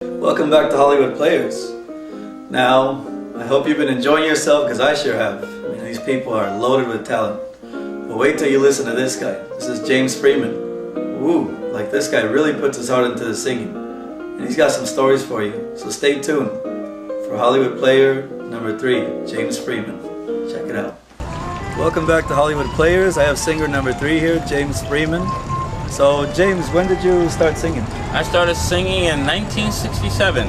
Welcome back to Hollywood Players. Now, I hope you've been enjoying yourself because I sure have. I mean, these people are loaded with talent. But wait till you listen to this guy. This is James Freeman. Woo, like this guy really puts his heart into the singing. And he's got some stories for you. So stay tuned for Hollywood Player number 3, James Freeman. Check it out. Welcome back to Hollywood Players. I have singer number 3 here, James Freeman. So James, when did you start singing? I started singing in 1967.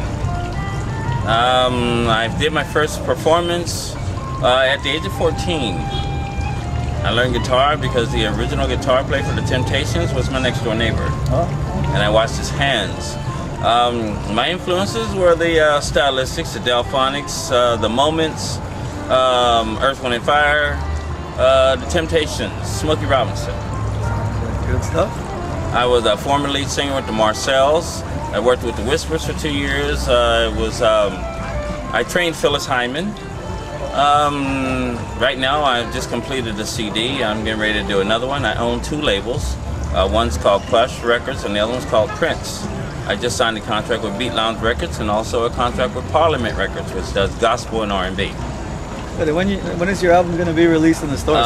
I did my first performance at the age of 14. I learned guitar because the original guitar player for the Temptations was my next door neighbor. Oh. And I watched his hands. My influences were the Stylistics, the Delphonics, the Moments, Earth, Wind & Fire, the Temptations, Smokey Robinson. Good stuff. I was a former lead singer with the Marcells. I worked with the Whispers for 2 years. I trained Phyllis Hyman. Right now, I've just completed a CD. I'm getting ready to do another one. I own 2 labels. One's called Plush Records, and the other one's called Prince. I just signed a contract with Beat Lounge Records and also a contract with Parliament Records, which does gospel and R&B. When is your album going to be released in the store?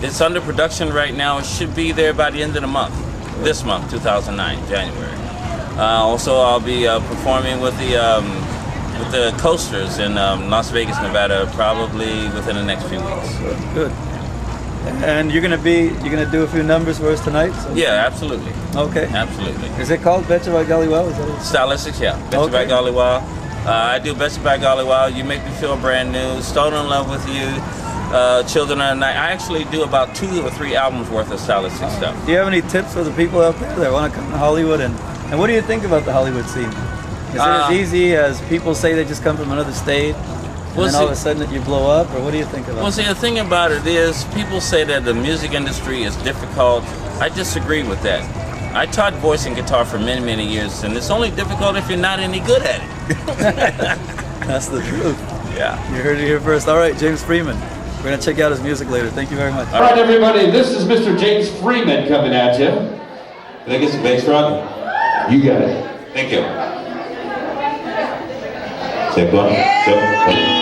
It's under production right now. It should be there by the end of the month. This month, 2009, January. Also, I'll be performing with the Coasters in Las Vegas, Nevada, probably within the next few weeks. Good. And you're gonna do a few numbers for us tonight? So. Yeah, absolutely. Okay. Absolutely. Is it called Betcha by Golly Wow? Is that it? Stylistics, yeah. Betcha by Golly Wow. I do Betcha by Golly Wow. You Make Me Feel Brand New. Stone in Love with You. Children of the Night. I actually do about 2 or 3 albums worth of stylistic stuff. Do you have any tips for the people out there that want to come to Hollywood? And what do you think about the Hollywood scene? Is it as easy as people say they just come from another state? And then all of a sudden that you blow up? Or what do you think about it? Well, see, the thing about it is people say that the music industry is difficult. I disagree with that. I taught voice and guitar for many, many years, and it's only difficult if you're not any good at it. That's the truth. Yeah. You heard it here first. All right, James Freeman. We're going to check out his music later. Thank you very much. All right, everybody, this is Mr. James Freeman coming at you. Can I get some bass rock? You got it. Thank you. Check 1, 2, 3.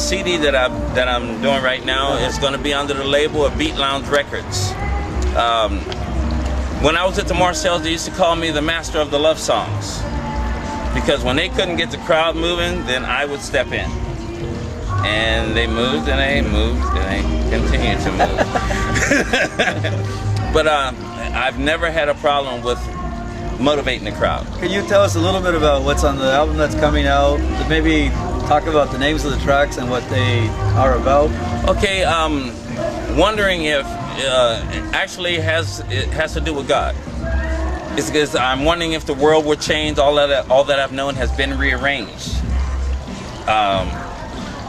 CD that I'm doing right now is going to be under the label of Beat Lounge Records. When I was at the Marcells, they used to call me the master of the love songs, because when they couldn't get the crowd moving, then I would step in. And they moved, and they moved, and they continue to move. But I've never had a problem with motivating the crowd. Can you tell us a little bit about what's on the album that's coming out? Maybe talk about the names of the tracks and what they are about. Okay, wondering if actually it has to do with God. It's because I'm wondering if the world will change. All that I've known has been rearranged.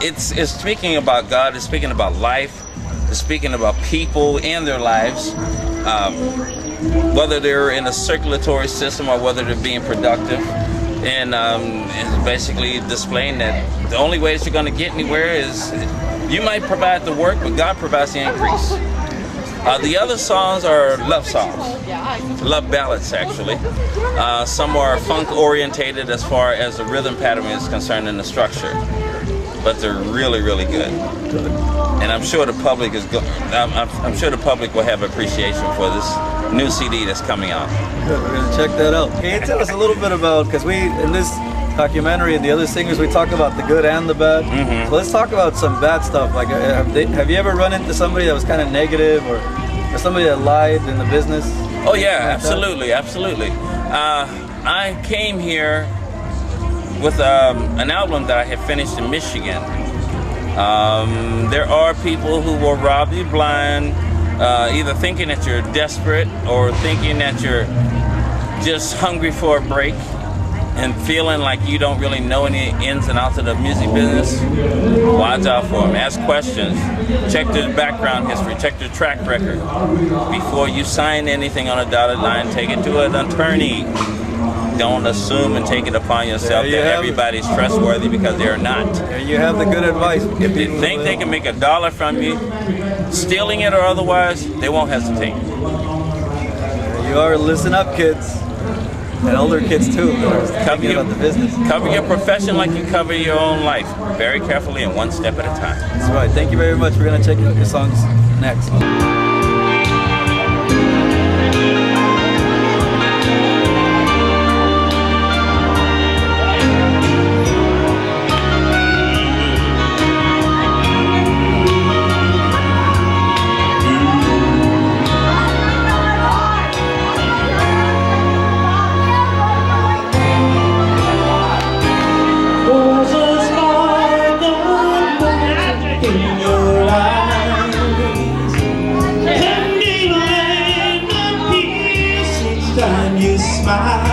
It's speaking about God. It's speaking about life. It's speaking about people and their lives. Whether they're in a circulatory system or whether they're being productive, and it's basically displaying that the only way that you're going to get anywhere is you might provide the work, but God provides the increase. The other songs are love songs, love ballads actually. Some are funk orientated as far as the rhythm pattern is concerned and the structure, but they're really, really good. And I'm sure the public is I'm sure the public will have appreciation for this new CD that's coming out. Good, we're gonna check that out. Can you tell us a little bit about, because we, in this documentary and the other singers, we talk about the good and the bad. So let's talk about some bad stuff. Like, have you ever run into somebody that was kind of negative, or somebody that lied in the business? Oh yeah, absolutely, absolutely. I came here with an album that I had finished in Michigan. There are people who will rob you blind, either thinking that you're desperate or thinking that you're just hungry for a break and feeling like you don't really know any ins and outs of the music business. Watch out for them. Ask questions. Check their background history. Check their track record. Before you sign anything on a dotted line, take it to an attorney. Don't assume and take it upon yourself that everybody's trustworthy, because they're not. There you have the good advice. If they think they can make $1 from you, stealing it or otherwise, they won't hesitate. There you are. Listen up, kids. And older kids too, that are thinking about the business. Cover your profession like you cover your own life. Very carefully and one step at a time. That's right. Thank you very much. We're going to check out your songs next. Time you smile.